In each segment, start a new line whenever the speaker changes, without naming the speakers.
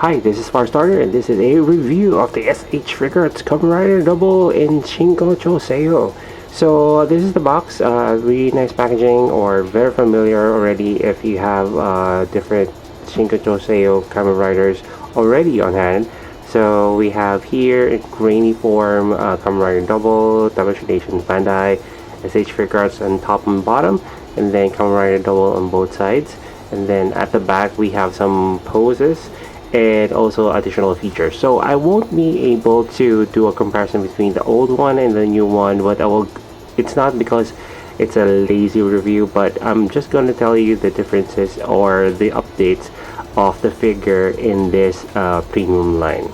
Hi, this is Firestarter, and this is a review of the SH Figuarts Kamen Rider Double in Shinkoccho Seihou. So this is the box, really nice packaging, or very familiar already if you have different Shinkoccho Seihou Kamen Riders already on hand. So we have here in grainy form Kamen Rider Double, Articulation Bandai, SH Figuarts on top and bottom, and then Kamen Rider Double on both sides. And then at the back we have some poses and also additional features. So I won't be able to do a comparison between the old one and the new one, but it's not because it's a lazy review, but I'm just going to tell you the differences or the updates of the figure in this premium line.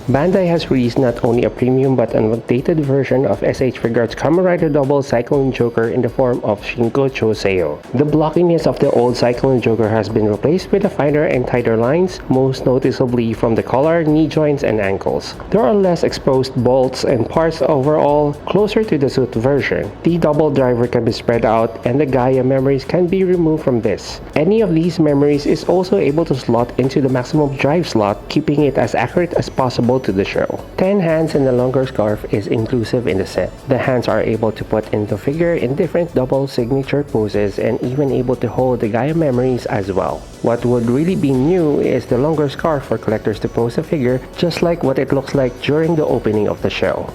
Bandai has released not only a premium but an updated version of SH Figuarts Kamen Rider Double Cyclone Joker in the form of Shinkoccho Seihou. The blockiness of the old Cyclone Joker has been replaced with a finer and tighter lines, most noticeably from the collar, knee joints, and ankles. There are less exposed bolts and parts overall, closer to the suit version. The double driver can be spread out and the Gaia memories can be removed from this. Any of these memories is also able to slot into the maximum drive slot, keeping it as accurate as possible to the show. 10 hands and a longer scarf is inclusive in the set. The hands are able to put in the figure in different double signature poses and even able to hold the Gaia memories as well. What would really be new is the longer scarf for collectors to pose the figure, just like what it looks like during the opening of the show.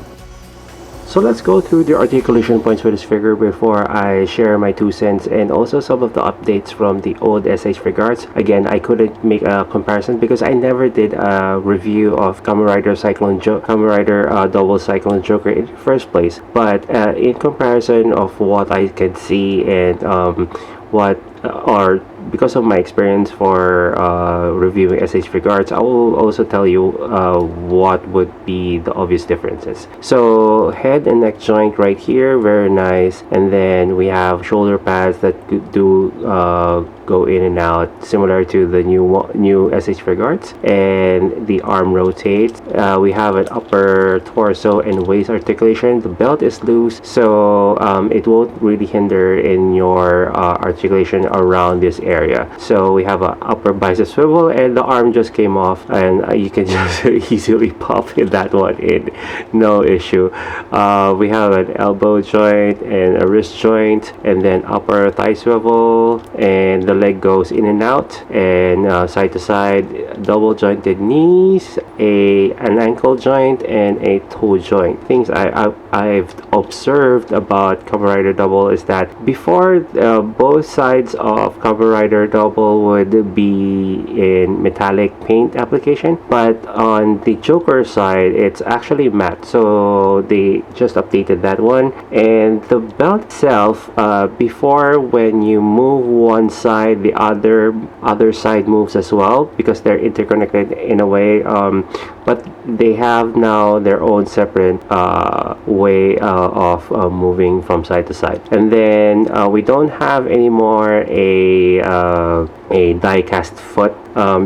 So let's go through the articulation points for this figure before I share my 2 cents and also some of the updates from the old SH Figuarts. Again, I couldn't make a comparison because I never did a review of Kamen Rider Double Cyclone Joker in the first place. But in comparison of what I can see and because of my experience for reviewing SH Figuarts, I will also tell you what would be the obvious differences. So head and neck joint right here, very nice, and then we have shoulder pads that do go in and out, similar to the new SH Figuarts, and the arm rotates. We have an upper torso and waist articulation. The belt is loose, so it won't really hinder in your articulation around this area. So we have an upper bicep swivel, and the arm just came off, and you can just easily pop that one in, no issue. We have an elbow joint and a wrist joint, and then upper thigh swivel, and the leg goes in and out, and side to side, double jointed knees, an ankle joint, and a toe joint. Things I've observed about Kamen Rider Double is that before both sides of Kamen Rider Double would be in metallic paint application, but on the Joker side it's actually matte, so they just updated that one. And the belt itself, before when you move one side, the other side moves as well because they're interconnected in a way, but they have now their own separate way of moving from side to side. And then we don't have anymore a die cast foot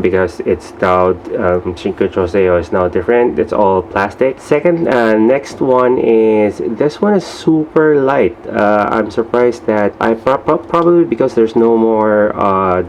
because it's now Shinkoccho Seihou is now different. It's all plastic. Second, next one is this one is super light. I'm surprised that probably because there's no more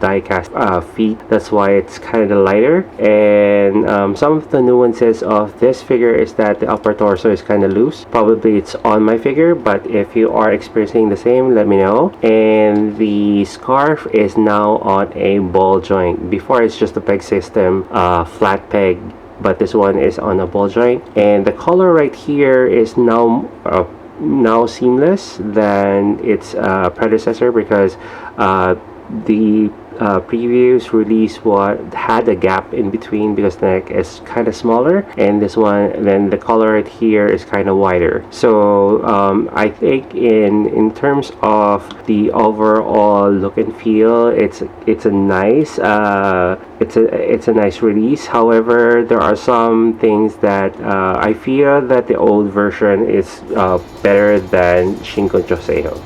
die cast feet, that's why it's kind of lighter. And some of the nuances of this figure is that the upper torso is kind of loose. Probably it's on my figure, but if you are experiencing the same, let me know. And the scarf is now on a ball joint. Before it's just a peg system, flat peg, but this one is on a ball joint. And the color right here is now seamless than its predecessor, because the previous release had a gap in between because the neck is kind of smaller, and this one, then the color right here is kind of wider. So I think in terms of the overall look and feel, it's a nice nice release. However, there are some things that I feel that the old version is better than Shinkoccho Seihou.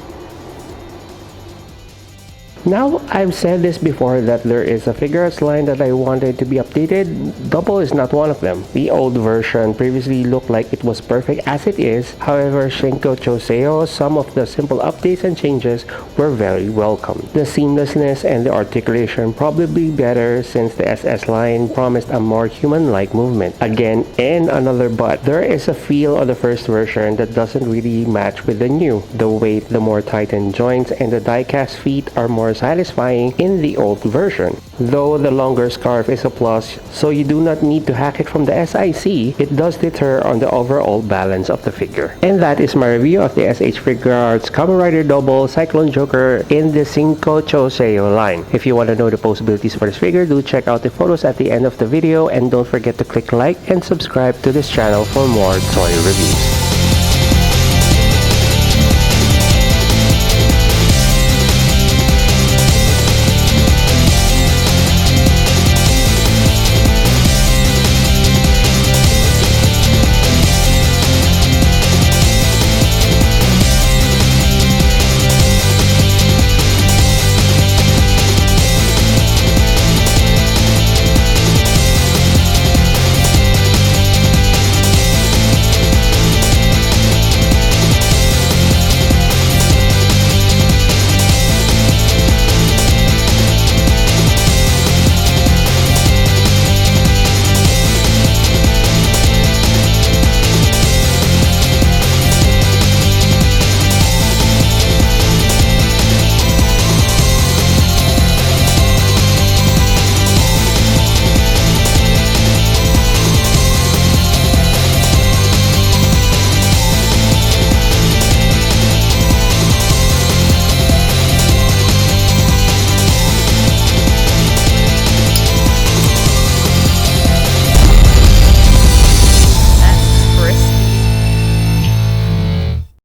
Now, I've said this before that there is a Figuarts line that I wanted to be updated. Double is not one of them. The old version previously looked like it was perfect as it is. However, Shinkoccho Seihou, some of the simple updates and changes were very welcome. The seamlessness and the articulation probably better since the SS line promised a more human-like movement. Again, and another but, there is a feel of the first version that doesn't really match with the new. The weight, the more tightened joints, and the die-cast feet are more satisfying in the old version. Though the longer scarf is a plus, so you do not need to hack it from the SIC, it does deter on the overall balance of the figure. And that is my review of the SH Figuarts Kamen Rider Double Cyclone Joker in the Shinkoccho Seihou line. If you want to know the possibilities for this figure, do check out the photos at the end of the video, and don't forget to click like and subscribe to this channel for more toy reviews.